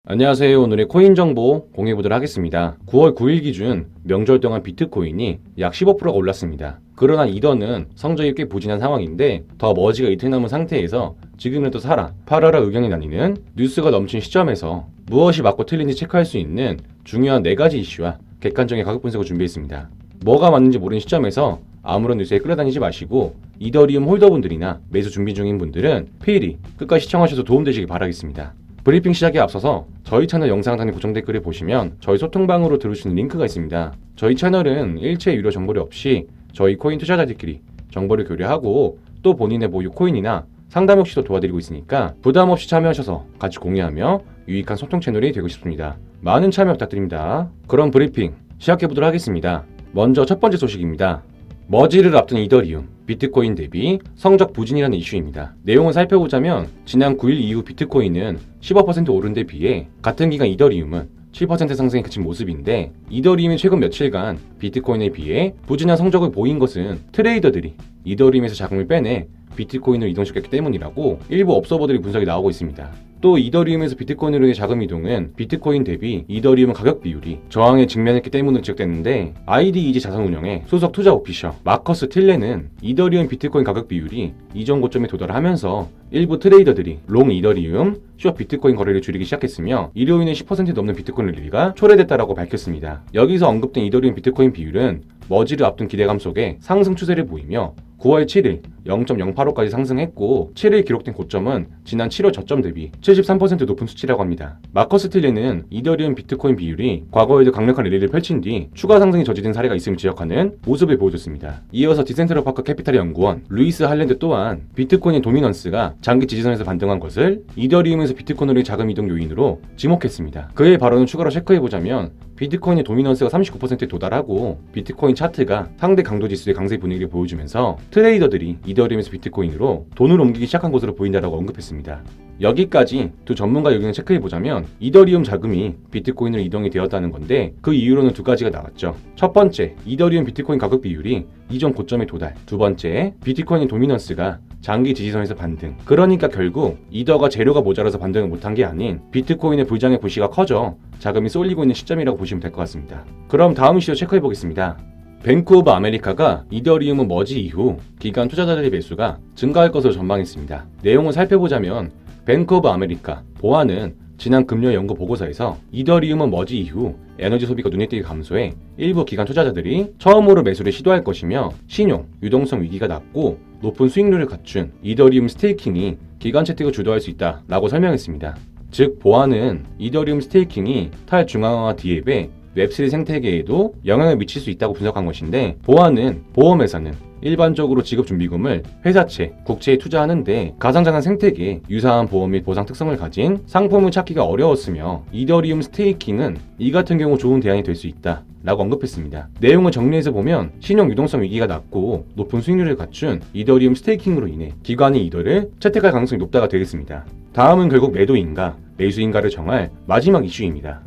안녕하세요. 오늘의 코인 정보 공유해보도록 하겠습니다. 9월 9일 기준 명절 동안 비트코인이 약 15%가 올랐습니다. 그러나 이더는 성적이 꽤 부진한 상황인데 더 머지가 이틀 남은 상태에서 지금이라도 사라, 팔아라 의견이 나뉘는 뉴스가 넘친 시점에서 무엇이 맞고 틀린지 체크할 수 있는 중요한 4가지 이슈와 객관적인 가격 분석을 준비했습니다. 뭐가 맞는지 모르는 시점에서 아무런 뉴스에 끌려다니지 마시고 이더리움 홀더분들이나 매수 준비 중인 분들은 필히 끝까지 시청하셔서 도움되시길 바라겠습니다. 브리핑 시작에 앞서서 저희 채널 영상 하단의 고정 댓글을 보시면 저희 소통방으로 들을 수 있는 링크가 있습니다. 저희 채널은 일체 유료 정보료 없이 저희 코인 투자자들끼리 정보를 교류하고 또 본인의 보유 코인이나 상담 역시도 도와드리고 있으니까 부담 없이 참여하셔서 같이 공유하며 유익한 소통 채널이 되고 싶습니다. 많은 참여 부탁드립니다. 그럼 브리핑 시작해보도록 하겠습니다. 먼저 첫 번째 소식입니다. 머지를 앞둔 이더리움, 비트코인 대비 성적 부진이라는 이슈입니다. 내용을 살펴보자면 지난 9일 이후 비트코인은 15% 오른 데 비해 같은 기간 이더리움은 7% 상승에 그친 모습인데 이더리움이 최근 며칠간 비트코인에 비해 부진한 성적을 보인 것은 트레이더들이 이더리움에서 자금을 빼내 비트코인을 이동시켰기 때문이라고 일부 업서버들의 분석이 나오고 있습니다. 또 이더리움에서 비트코인으로의 자금 이동은 비트코인 대비 이더리움 가격 비율이 저항에 직면했기 때문으로 지적됐는데 IDEG 자산운용의 소속 투자 오피셔 마커스 틸레는 이더리움 비트코인 가격 비율이 이전 고점에 도달하면서 일부 트레이더들이 롱 이더리움, 숏 비트코인 거래를 줄이기 시작했으며 이로 인해 10% 넘는 비트코인 랠리가 초래됐다라고 밝혔습니다. 여기서 언급된 이더리움 비트코인 비율은 머지를 앞둔 기대감 속에 상승 추세를 보이며 9월 7일 0.085까지 상승했고 7일 기록된 고점은 지난 7월 저점 대비 73% 높은 수치라고 합니다. 마커스 틸레는 이더리움 비트코인 비율이 과거에도 강력한 랠리를 펼친 뒤 추가 상승이 저지된 사례가 있음을 지적하는 모습을 보여줬습니다. 이어서 디센트럴파크 캐피탈의 연구원 루이스 할랜드 또한 비트코인의 도미넌스가 장기 지지선에서 반등한 것을 이더리움에서 비트코인으로의 자금 이동 요인으로 지목했습니다. 그의 발언을 추가로 체크해보자면 비트코인의 도미넌스가 39%에 도달하고 비트코인 차트가 상대 강도 지수의 강세 분위기를 보여주면서 트레이더들이 이더리움에서 비트코인으로 돈을 옮기기 시작한 것으로 보인다라고 언급했습니다. 여기까지 두 전문가 의견을 체크해보자면 이더리움 자금이 비트코인으로 이동이 되었다는 건데 그 이유로는 2가지가 나왔죠. 첫 번째, 이더리움 비트코인 가격 비율이 이전 고점에 도달. 두 번째, 비트코인의 도미넌스가 장기 지지선에서 반등. 그러니까 결국 이더가 재료가 모자라서 반등을 못한 게 아닌 비트코인의 불장의 불씨가 커져 자금이 쏠리고 있는 시점이라고 보시면 될 것 같습니다. 그럼 다음 이슈도 체크해보겠습니다. 뱅크 오브 아메리카가 이더리움 머지 이후 기관 투자자들의 매수가 증가할 것으로 전망했습니다. 내용을 살펴보자면 뱅크 오브 아메리카, 보아는 지난 금요일 연구 보고서에서 이더리움 머지 이후 에너지 소비가 눈에 띄게 감소해 일부 기관 투자자들이 처음으로 매수를 시도할 것이며 신용, 유동성 위기가 낮고 높은 수익률을 갖춘 이더리움 스테이킹이 기관 채택을 주도할 수 있다라고 설명했습니다. 즉 보아는 이더리움 스테이킹이 탈중앙화 디앱의 웹3 생태계에도 영향을 미칠 수 있다고 분석한 것인데 보아는 보험회사는 일반적으로 지급준비금을 회사채, 국채에 투자하는데 가상자산 생태계에 유사한 보험 및 보상 특성을 가진 상품을 찾기가 어려웠으며 이더리움 스테이킹은 이 같은 경우 좋은 대안이 될 수 있다 라고 언급했습니다. 내용을 정리해서 보면 신용 유동성 위기가 낮고 높은 수익률을 갖춘 이더리움 스테이킹으로 인해 기관이 이더를 채택할 가능성이 높다가 되겠습니다. 다음은 결국 매도인가 매수인가를 정할 마지막 이슈입니다.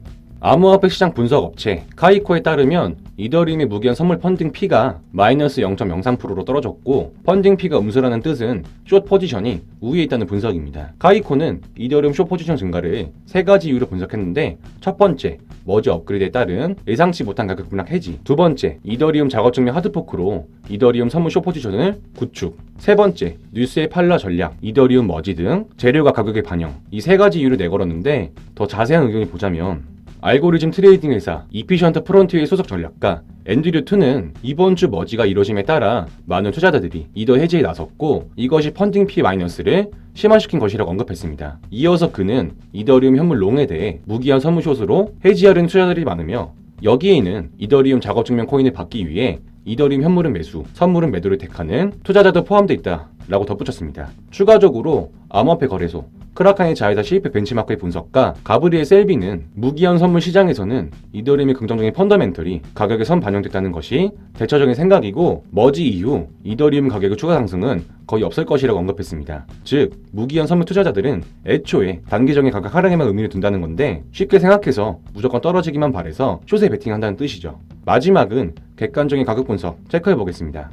암호화폐 시장 분석 업체 카이코에 따르면 이더리움의 무기한 선물 펀딩 피가 마이너스 0.03%로 떨어졌고 펀딩 피가 음수라는 뜻은 숏 포지션이 우위에 있다는 분석입니다. 카이코는 이더리움 숏 포지션 증가를 3가지 이유로 분석했는데 첫 번째, 머지 업그레이드에 따른 예상치 못한 가격 급락 해지. 두 번째, 이더리움 작업 증명 하드포크로 이더리움 선물 숏 포지션을 구축. 세 번째, 뉴스의 팔라 전략, 이더리움 머지 등 재료가 가격의 반영. 이 3가지 이유를 내걸었는데 더 자세한 의견을 보자면 알고리즘 트레이딩 회사 이피션트 프론티어의 소속 전략가 앤드류 투는 이번 주 머지가 이루어짐에 따라 많은 투자자들이 이더 해지에 나섰고 이것이 펀딩 피 마이너스를 심화시킨 것이라고 언급했습니다. 이어서 그는 이더리움 현물 롱에 대해 무기한 선물 숏으로 해지하려는 투자자들이 많으며 여기에는 이더리움 작업 증명 코인을 받기 위해 이더리움 현물은 매수, 선물은 매도를 택하는 투자자도 포함되어 있다라고 덧붙였습니다. 추가적으로 암호화폐 거래소 크라칸의 자회사 CFP 벤치마크의 분석가 가브리엘 셀비는 무기한 선물 시장에서는 이더리움의 긍정적인 펀더멘털이 가격에 선 반영됐다는 것이 대처적인 생각이고 머지 이후 이더리움 가격의 추가 상승은 거의 없을 것이라고 언급했습니다. 즉 무기한 선물 투자자들은 애초에 단기적인 가격 하락에만 의미를 둔다는 건데 쉽게 생각해서 무조건 떨어지기만 바래서 숏에 베팅한다는 뜻이죠. 마지막은 객관적인 가격 분석 체크해 보겠습니다.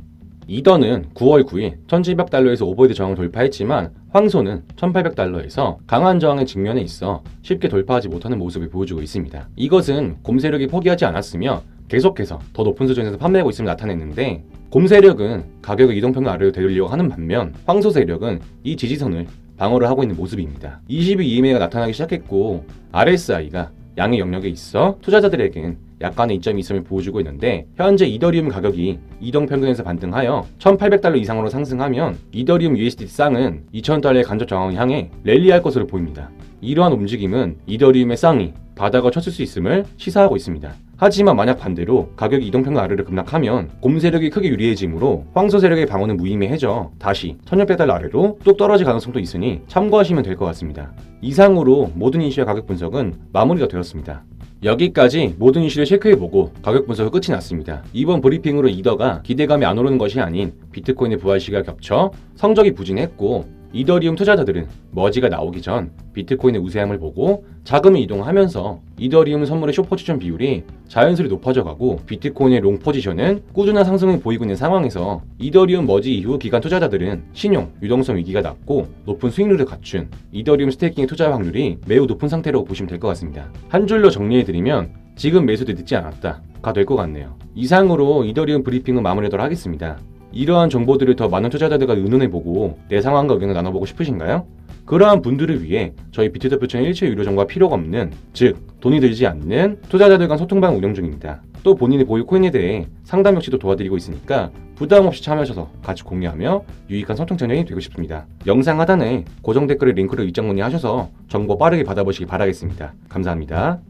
이더는 9월 9일 1700달러에서 오버헤드 저항을 돌파했지만 황소는 1800달러에서 강한 저항에 직면해 있어 쉽게 돌파하지 못하는 모습을 보여주고 있습니다. 이것은 곰 세력이 포기하지 않았으며 계속해서 더 높은 수준에서 판매하고 있음을 나타냈는데, 곰 세력은 가격을 이동평균 아래로 되돌리려고 하는 반면 황소 세력은 이 지지선을 방어를 하고 있는 모습입니다. 20일 EMA가 나타나기 시작했고 RSI가 양의 영역에 있어 투자자들에겐 약간의 이점이 있음을 보여주고 있는데, 현재 이더리움 가격이 이동평균에서 반등하여 1800달러 이상으로 상승하면 이더리움 USDT 쌍은 2000달러의 간접 저항을 향해 랠리할 것으로 보입니다. 이러한 움직임은 이더리움의 쌍이 바닥을 쳤을 수 있음을 시사하고 있습니다. 하지만 만약 반대로 가격이 이동평균 아래로 급락하면 곰 세력이 크게 유리해지므로 황소 세력의 방어는 무의미해져 다시 1600달러 아래로 뚝 떨어질 가능성도 있으니 참고하시면 될 것 같습니다. 이상으로 모든 이슈의 가격 분석은 마무리가 되었습니다. 여기까지 모든 이슈를 체크해보고 가격 분석은 끝이 났습니다. 이번 브리핑으로 이더가 기대감이 안 오르는 것이 아닌 비트코인의 부활 시기가 겹쳐 성적이 부진했고, 이더리움 투자자들은 머지가 나오기 전 비트코인의 우세함을 보고 자금을 이동하면서 이더리움 선물의 숏 포지션 비율이 자연스레 높아져가고 비트코인의 롱 포지션은 꾸준한 상승을 보이고 있는 상황에서 이더리움 머지 이후 기관 투자자들은 신용, 유동성 위기가 낮고 높은 수익률을 갖춘 이더리움 스테이킹의 투자 확률이 매우 높은 상태라고 보시면 될 것 같습니다. 한 줄로 정리해드리면 지금 매수도 늦지 않았다가 될 것 같네요. 이상으로 이더리움 브리핑은 마무리하도록 하겠습니다. 이러한 정보들을 더 많은 투자자들과 의논해보고 내 상황과 의견을 나눠보고 싶으신가요? 그러한 분들을 위해 저희 비트더퓨처는 일체 유료 정보가 필요가 없는, 즉 돈이 들지 않는 투자자들 간 소통방 운영 중입니다. 또 본인의 보유 코인에 대해 상담 역시도 도와드리고 있으니까 부담 없이 참여하셔서 같이 공유하며 유익한 소통 채널이 되고 싶습니다. 영상 하단에 고정 댓글에 링크를 입장 문의하셔서 정보 빠르게 받아보시기 바라겠습니다. 감사합니다.